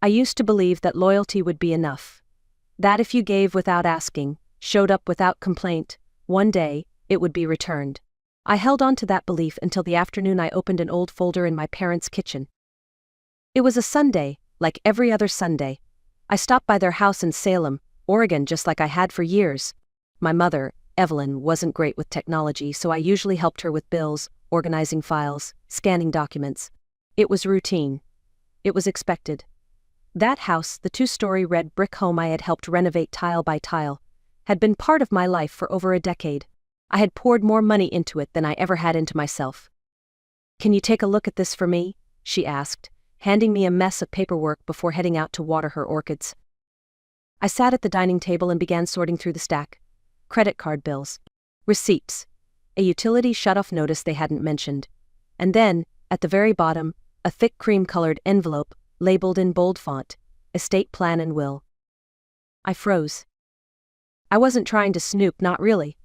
I used to believe that loyalty would be enough. That if you gave without asking, showed up without complaint, one day, it would be returned. I held on to that belief until the afternoon I opened an old folder in my parents' kitchen. It was a Sunday, like every other Sunday. I stopped by their house in Salem, Oregon, just like I had for years. My mother, Evelyn, wasn't great with technology, so I usually helped her with bills, organizing files, scanning documents. It was routine. It was expected. That house, the two-story red brick home I had helped renovate tile by tile, had been part of my life for over a decade. I had poured more money into it than I ever had into myself. "Can you take a look at this for me?" she asked, handing me a mess of paperwork before heading out to water her orchids. I sat at the dining table and began sorting through the stack. Credit card bills, receipts, a utility shut-off notice they hadn't mentioned, and then, at the very bottom, a thick cream-colored envelope labeled in bold font, "Estate Plan and Will." I froze. I wasn't trying to snoop, not really.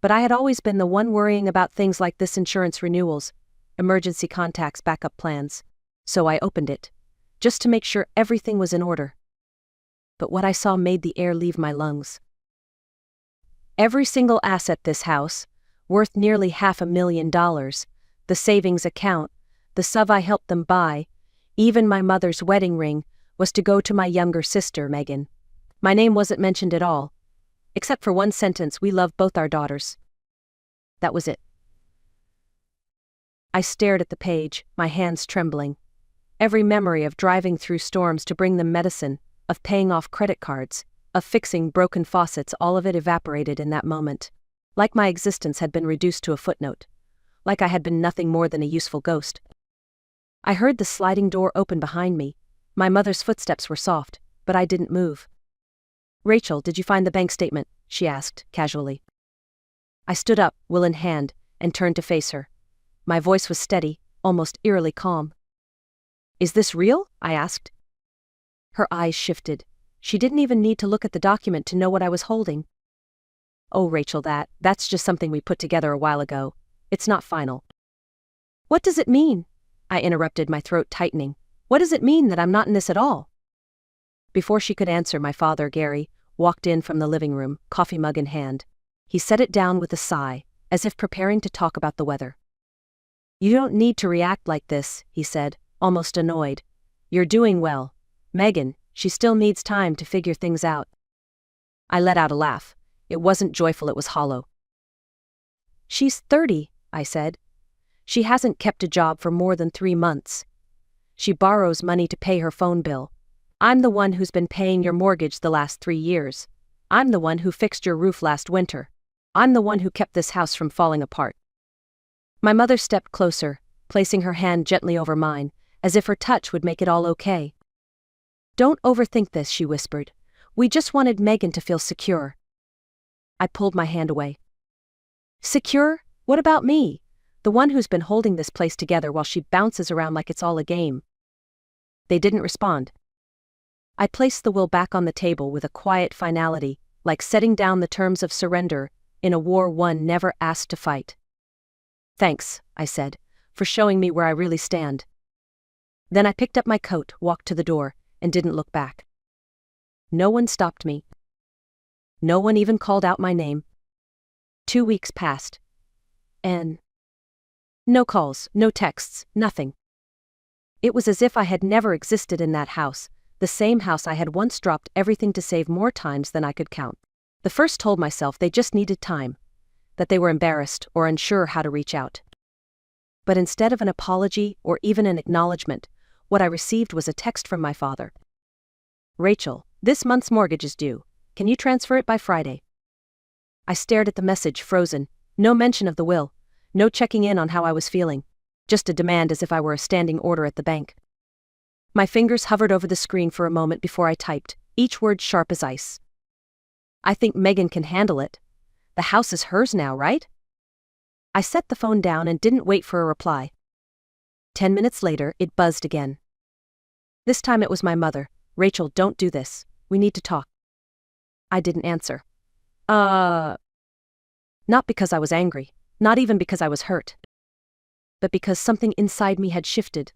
But I had always been the one worrying about things like this: insurance renewals, emergency contacts, backup plans. So I opened it, just to make sure everything was in order. But what I saw made the air leave my lungs. Every single asset this house, worth nearly $500,000, the savings account, the stuff I helped them buy, even my mother's wedding ring, was to go to my younger sister, Megan. My name wasn't mentioned at all, except for one sentence: "We love both our daughters." That was it. I stared at the page, my hands trembling. Every memory of driving through storms to bring them medicine, of paying off credit cards, of fixing broken faucets, all of it evaporated in that moment. Like my existence had been reduced to a footnote. Like I had been nothing more than a useful ghost. I heard the sliding door open behind me. My mother's footsteps were soft, but I didn't move. "Rachel, did you find the bank statement?" she asked, casually. I stood up, will in hand, and turned to face her. My voice was steady, almost eerily calm. "Is this real?" I asked. Her eyes shifted. She didn't even need to look at the document to know what I was holding. "Oh, Rachel, that's just something we put together a while ago. It's not final." "What does it mean?" I interrupted, my throat tightening. "What does it mean that I'm not in this at all?" Before she could answer, my father, Gary, walked in from the living room, coffee mug in hand. He set it down with a sigh, as if preparing to talk about the weather. "You don't need to react like this," he said, almost annoyed. "You're doing well. Megan, she still needs time to figure things out." I let out a laugh. It wasn't joyful, it was hollow. "She's 30, I said. "She hasn't kept a job for more than 3 months. She borrows money to pay her phone bill. I'm the one who's been paying your mortgage the last 3 years. I'm the one who fixed your roof last winter. I'm the one who kept this house from falling apart." My mother stepped closer, placing her hand gently over mine, as if her touch would make it all okay. "Don't overthink this," she whispered. "We just wanted Megan to feel secure." I pulled my hand away. "Secure? What about me? The one who's been holding this place together while she bounces around like it's all a game." They didn't respond. I placed the will back on the table with a quiet finality, like setting down the terms of surrender in a war one never asked to fight. "Thanks," I said, "for showing me where I really stand." Then I picked up my coat, walked to the door, and didn't look back. No one stopped me. No one even called out my name. 2 weeks passed. And no calls, no texts, nothing. It was as if I had never existed in that house, the same house I had once dropped everything to save more times than I could count. The first told myself they just needed time, that they were embarrassed or unsure how to reach out. But instead of an apology or even an acknowledgement, what I received was a text from my father. "Rachel, this month's mortgage is due. Can you transfer it by Friday?" I stared at the message, frozen. No mention of the will. No checking in on how I was feeling. Just a demand as if I were a standing order at the bank. My fingers hovered over the screen for a moment before I typed, each word sharp as ice. "I think Megan can handle it. The house is hers now, right?" I set the phone down and didn't wait for a reply. 10 minutes later, it buzzed again. This time it was my mother. "Rachel, don't do this. We need to talk." I didn't answer. Not because I was angry, not even because I was hurt, but because something inside me had shifted.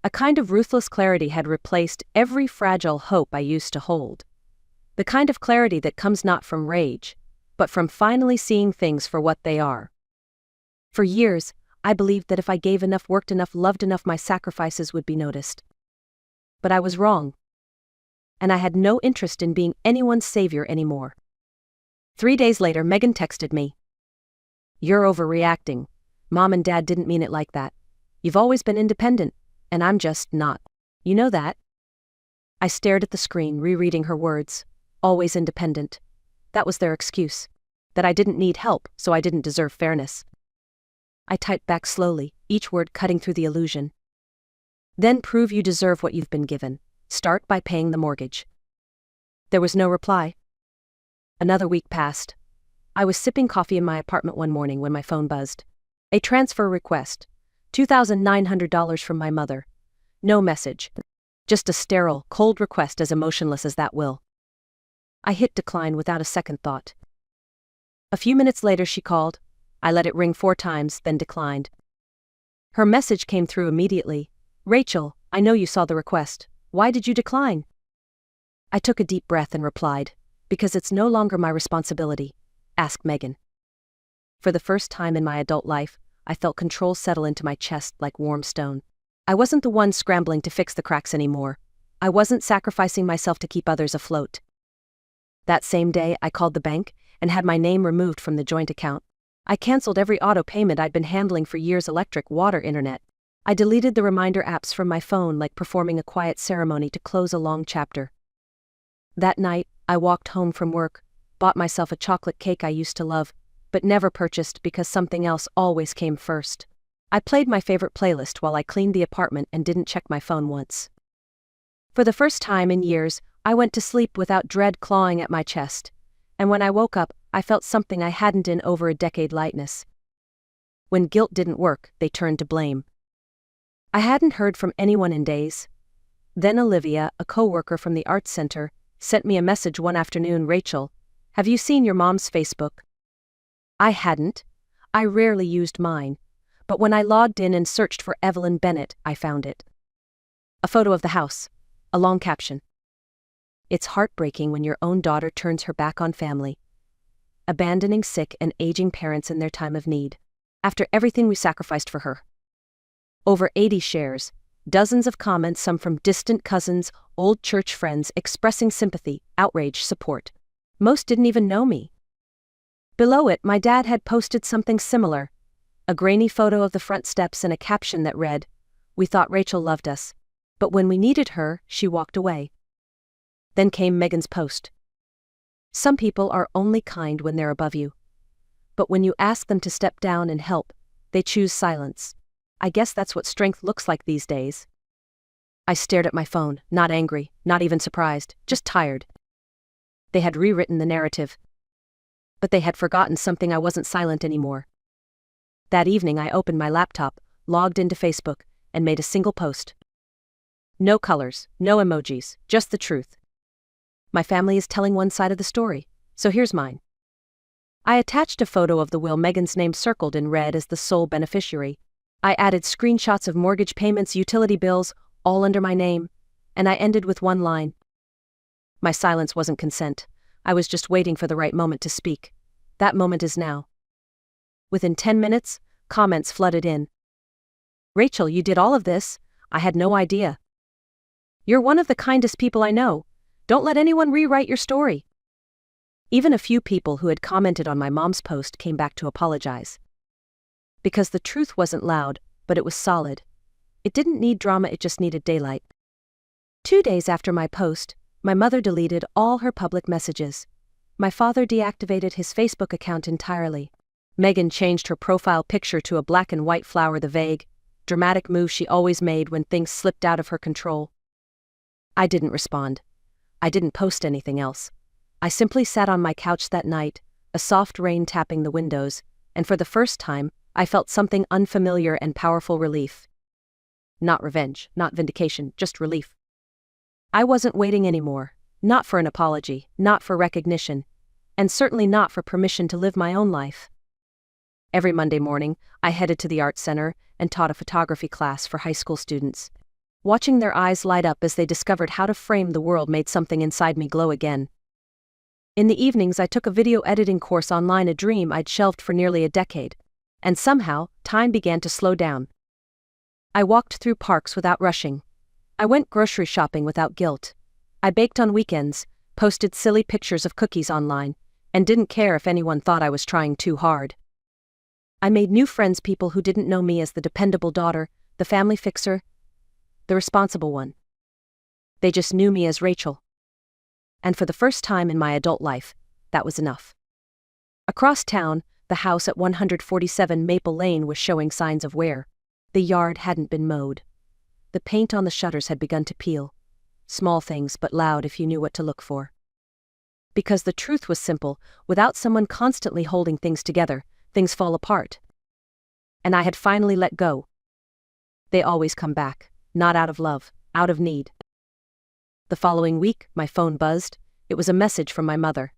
A kind of ruthless clarity had replaced every fragile hope I used to hold. The kind of clarity that comes not from rage, but from finally seeing things for what they are. For years, I believed that if I gave enough, worked enough, loved enough, my sacrifices would be noticed. But I was wrong. And I had no interest in being anyone's savior anymore. 3 days later, Megan texted me. "You're overreacting. Mom and Dad didn't mean it like that. You've always been independent, and I'm just not. You know that?" I stared at the screen, rereading her words. Always independent. That was their excuse. That I didn't need help, so I didn't deserve fairness. I typed back slowly, each word cutting through the illusion. "Then prove you deserve what you've been given. Start by paying the mortgage." There was no reply. Another week passed. I was sipping coffee in my apartment one morning when my phone buzzed. A transfer request. $2,900 from my mother. No message. Just a sterile, cold request as emotionless as that will. I hit decline without a second thought. A few minutes later she called. I let it ring 4 times, then declined. Her message came through immediately. "Rachel, I know you saw the request. Why did you decline?" I took a deep breath and replied, "Because it's no longer my responsibility. Ask Megan." For the first time in my adult life, I felt control settle into my chest like warm stone. I wasn't the one scrambling to fix the cracks anymore. I wasn't sacrificing myself to keep others afloat. That same day, I called the bank and had my name removed from the joint account. I canceled every auto payment I'd been handling for years: electric, water, internet. I deleted the reminder apps from my phone, like performing a quiet ceremony to close a long chapter. That night, I walked home from work, bought myself a chocolate cake I used to love, but never purchased because something else always came first. I played my favorite playlist while I cleaned the apartment and didn't check my phone once. For the first time in years, I went to sleep without dread clawing at my chest, and when I woke up, I felt something I hadn't in over a decade: lightness. When guilt didn't work, they turned to blame. I hadn't heard from anyone in days. Then Olivia, a co-worker from the arts center, sent me a message one afternoon. "Rachel, have you seen your mom's Facebook?" I hadn't. I rarely used mine, but when I logged in and searched for Evelyn Bennett, I found it. A photo of the house. A long caption. "It's heartbreaking when your own daughter turns her back on family, abandoning sick and aging parents in their time of need. After everything we sacrificed for her." Over 80 shares, dozens of comments, some from distant cousins, old church friends, expressing sympathy, outrage, support. Most didn't even know me. Below it, my dad had posted something similar. A grainy photo of the front steps and a caption that read, "We thought Rachel loved us, but when we needed her, she walked away." Then came Megan's post. "Some people are only kind when they're above you. But when you ask them to step down and help, they choose silence. I guess that's what strength looks like these days." I stared at my phone, not angry, not even surprised, just tired. They had rewritten the narrative. But they had forgotten something: I wasn't silent anymore. That evening I opened my laptop, logged into Facebook, and made a single post. No colors, no emojis, just the truth. My family is telling one side of the story, so here's mine. I attached a photo of the will, Megan's name circled in red as the sole beneficiary. I added screenshots of mortgage payments, utility bills, all under my name, and I ended with one line. My silence wasn't consent. I was just waiting for the right moment to speak. That moment is now. Within 10 minutes, comments flooded in. "Rachel, you did all of this? I had no idea. You're one of the kindest people I know. Don't let anyone rewrite your story." Even a few people who had commented on my mom's post came back to apologize. Because the truth wasn't loud, but it was solid. It didn't need drama, it just needed daylight. 2 days after my post, my mother deleted all her public messages. My father deactivated his Facebook account entirely. Megan changed her profile picture to a black and white flower, the vague, dramatic move she always made when things slipped out of her control. I didn't respond. I didn't post anything else. I simply sat on my couch that night, a soft rain tapping the windows, and for the first time, I felt something unfamiliar and powerful: relief. Not revenge, not vindication, just relief. I wasn't waiting anymore, not for an apology, not for recognition, and certainly not for permission to live my own life. Every Monday morning, I headed to the Arts Center and taught a photography class for high school students. Watching their eyes light up as they discovered how to frame the world made something inside me glow again. In the evenings I took a video editing course online, a dream I'd shelved for nearly a decade. And somehow, time began to slow down. I walked through parks without rushing. I went grocery shopping without guilt. I baked on weekends, posted silly pictures of cookies online, and didn't care if anyone thought I was trying too hard. I made new friends, people who didn't know me as the dependable daughter, the family fixer, the responsible one. They just knew me as Rachel. And for the first time in my adult life, that was enough. Across town, the house at 147 Maple Lane was showing signs of wear. The yard hadn't been mowed. The paint on the shutters had begun to peel. Small things, but loud if you knew what to look for. Because the truth was simple, without someone constantly holding things together, things fall apart. And I had finally let go. They always come back, not out of love, out of need. The following week, my phone buzzed. It was a message from my mother.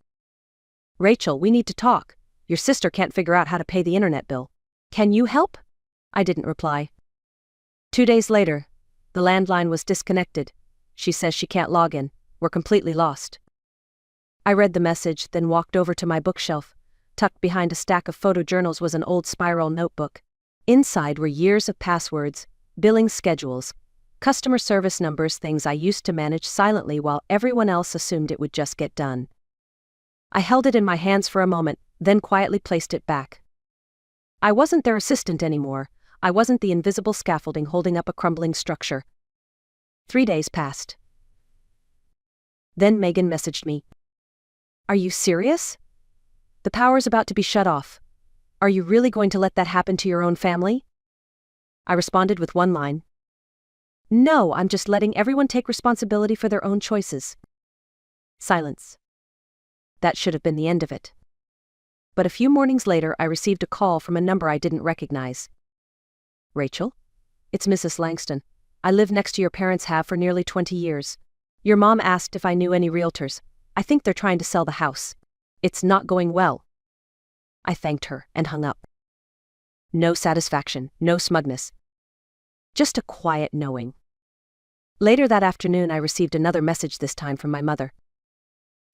"Rachel, we need to talk. Your sister can't figure out how to pay the internet bill. Can you help?" I didn't reply. 2 days later, the landline was disconnected. "She says she can't log in. We're completely lost." I read the message, then walked over to my bookshelf. Tucked behind a stack of photojournals was an old spiral notebook. Inside were years of passwords, billing schedules, customer service numbers, things I used to manage silently while everyone else assumed it would just get done. I held it in my hands for a moment, then quietly placed it back. I wasn't their assistant anymore. I wasn't the invisible scaffolding holding up a crumbling structure. 3 days passed. Then Megan messaged me. "Are you serious? The power's about to be shut off. Are you really going to let that happen to your own family?" I responded with one line. "No, I'm just letting everyone take responsibility for their own choices." Silence. That should have been the end of it. But a few mornings later I received a call from a number I didn't recognize. "Rachel? It's Mrs. Langston. I live next to your parents, have for nearly 20 years. Your mom asked if I knew any realtors. I think they're trying to sell the house. It's not going well." I thanked her and hung up. No satisfaction, no smugness. Just a quiet knowing. Later that afternoon I received another message, this time from my mother.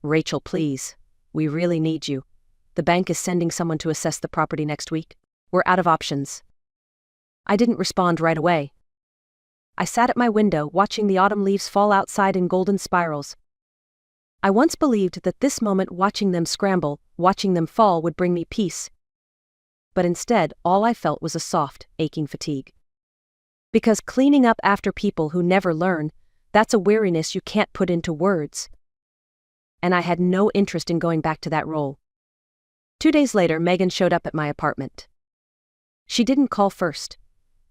"Rachel, please. We really need you. The bank is sending someone to assess the property next week. We're out of options." I didn't respond right away. I sat at my window watching the autumn leaves fall outside in golden spirals. I once believed that this moment, watching them scramble, watching them fall, would bring me peace. But instead, all I felt was a soft, aching fatigue. Because cleaning up after people who never learn, that's a weariness you can't put into words. And I had no interest in going back to that role. 2 days later, Megan showed up at my apartment. She didn't call first.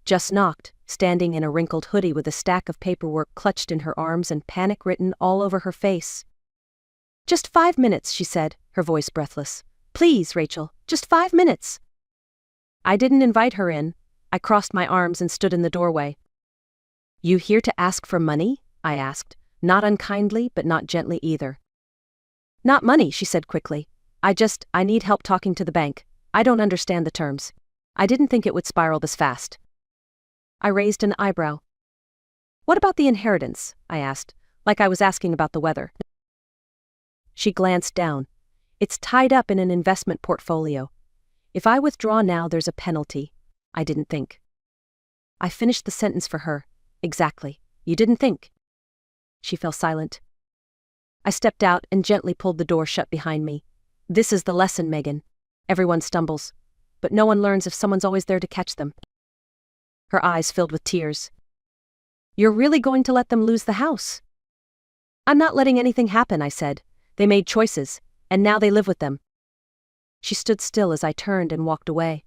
Just knocked, standing in a wrinkled hoodie with a stack of paperwork clutched in her arms and panic written all over her face. "Just 5 minutes," she said, her voice breathless. "Please, Rachel, just 5 minutes." I didn't invite her in. I crossed my arms and stood in the doorway. "You here to ask for money?" I asked, not unkindly but not gently either. "Not money," she said quickly. I need help talking to the bank. I don't understand the terms. I didn't think it would spiral this fast." I raised an eyebrow. "What about the inheritance?" I asked, like I was asking about the weather. She glanced down. "It's tied up in an investment portfolio. If I withdraw now, there's a penalty." I didn't think. I finished the sentence for her. "Exactly. You didn't think." She fell silent. I stepped out and gently pulled the door shut behind me. "This is the lesson, Megan. Everyone stumbles, but no one learns if someone's always there to catch them." Her eyes filled with tears. "You're really going to let them lose the house?" "I'm not letting anything happen," I said. "They made choices, and now they live with them." She stood still as I turned and walked away.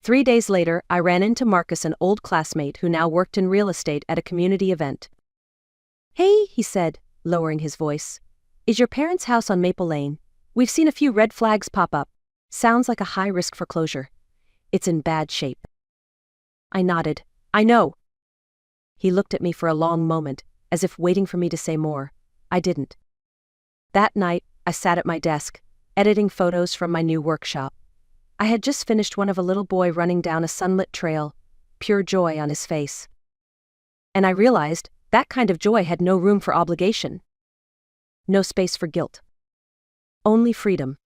3 days later, I ran into Marcus, an old classmate who now worked in real estate, at a community event. "Hey," he said, lowering his voice. "Is your parents' house on Maple Lane? We've seen a few red flags pop up. Sounds like a high-risk foreclosure. It's in bad shape." I nodded. "I know." He looked at me for a long moment, as if waiting for me to say more. I didn't. That night, I sat at my desk, editing photos from my new workshop. I had just finished one of a little boy running down a sunlit trail, pure joy on his face. And I realized that kind of joy had no room for obligation. No space for guilt. Only freedom.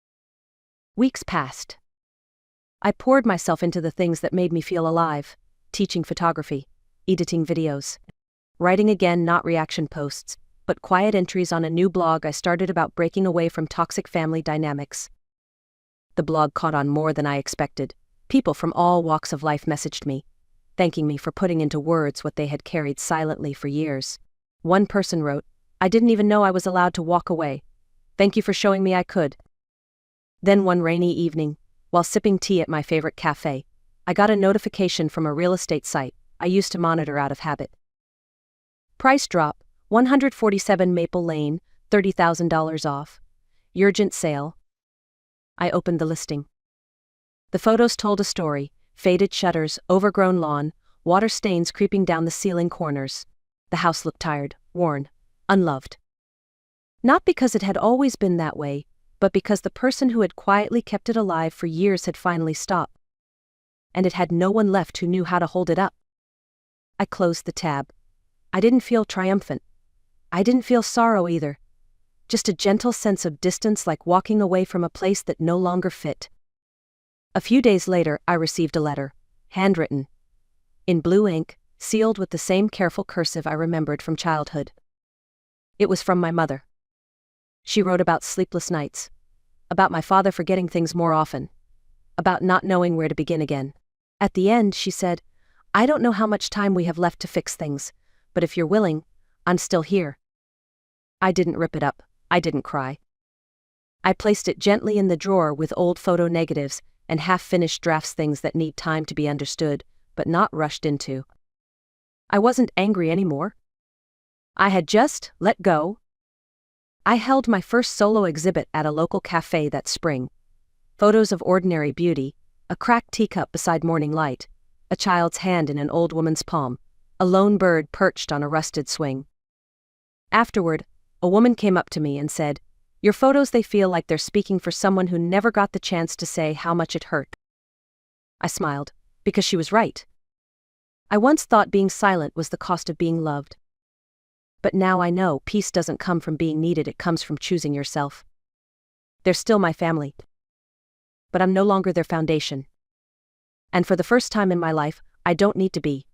Weeks passed. I poured myself into the things that made me feel alive: teaching photography, editing videos, writing again, not reaction posts, but quiet entries on a new blog I started about breaking away from toxic family dynamics. The blog caught on more than I expected. People from all walks of life messaged me, thanking me for putting into words what they had carried silently for years. One person wrote, "I didn't even know I was allowed to walk away. Thank you for showing me I could." Then one rainy evening, while sipping tea at my favorite cafe, I got a notification from a real estate site I used to monitor out of habit. Price drop, 147 Maple Lane, $30,000 off. Urgent sale. I opened the listing. The photos told a story: faded shutters, overgrown lawn, water stains creeping down the ceiling corners. The house looked tired, worn, unloved. Not because it had always been that way, but because the person who had quietly kept it alive for years had finally stopped. And it had no one left who knew how to hold it up. I closed the tab. I didn't feel triumphant. I didn't feel sorrow either. Just a gentle sense of distance, like walking away from a place that no longer fit. A few days later, I received a letter, handwritten, in blue ink, sealed with the same careful cursive I remembered from childhood. It was from my mother. She wrote about sleepless nights, about my father forgetting things more often, about not knowing where to begin again. At the end, she said, "I don't know how much time we have left to fix things, but if you're willing, I'm still here." I didn't rip it up. I didn't cry. I placed it gently in the drawer with old photo negatives and half-finished drafts, things that need time to be understood, but not rushed into. I wasn't angry anymore. I had just let go. I held my first solo exhibit at a local cafe that spring. Photos of ordinary beauty: a cracked teacup beside morning light, a child's hand in an old woman's palm, a lone bird perched on a rusted swing. Afterward, a woman came up to me and said, "Your photos, they feel like they're speaking for someone who never got the chance to say how much it hurt." I smiled, because she was right. I once thought being silent was the cost of being loved. But now I know peace doesn't come from being needed, it comes from choosing yourself. They're still my family, but I'm no longer their foundation. And for the first time in my life, I don't need to be.